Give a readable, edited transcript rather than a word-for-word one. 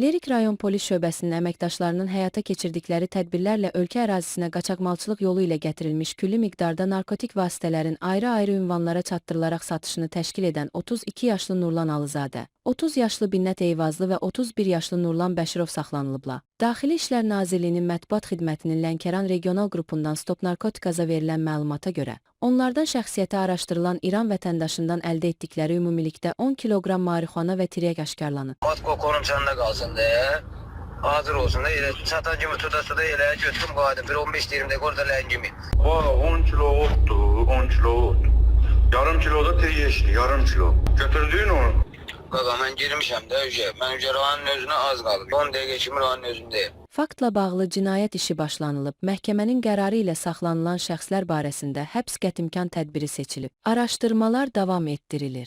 Lerik rayon polis şöbəsinin əməkdaşlarının həyata keçirdikləri tədbirlərlə ölkə ərazisinə qaçaqmalçılıq yolu ilə gətirilmiş külli miqdarda narkotik vasitələrin ayrı-ayrı ünvanlara çatdırılaraq satışını təşkil edən 32 yaşlı Nurlan Alızadə, 30 yaşlı Binnət Eyvazlı və 31 yaşlı Nurlan Bəşirov saxlanılıblar. Daxili İşlər Nazirliyinin mətbuat xidmətinin Lənkəran regional qrupundan Stop Narkotikaza verilən məlumata görə, onlardan şəxsiyyəti araşdırılan İran vətəndaşından əldə etdikləri ümumilikdə 10 kiloqram marixuana və tiryək aşkarlanıb. Kokonun canına qalsın deyə, hazır olsun da, çatan kimi tuta elə götürüm qadim, bir 15-20 dəqiqə orada ləngimi. 10 kilo otdu, 10 kilo ot. Yarım kilo da teryeşdi, yarım kilo. Götürdüğün onu. Qaqa, mən girmişəm də ücə, mən ücə Rahanın özünə az qalıb, 10 dəqiqə kimi Rahanın özündəyim. Faktla bağlı cinayət işi başlanılıb, məhkəmənin qərarı ilə saxlanılan şəxslər barəsində həbs qətimkan tədbiri seçilib. Araşdırmalar davam etdirilir.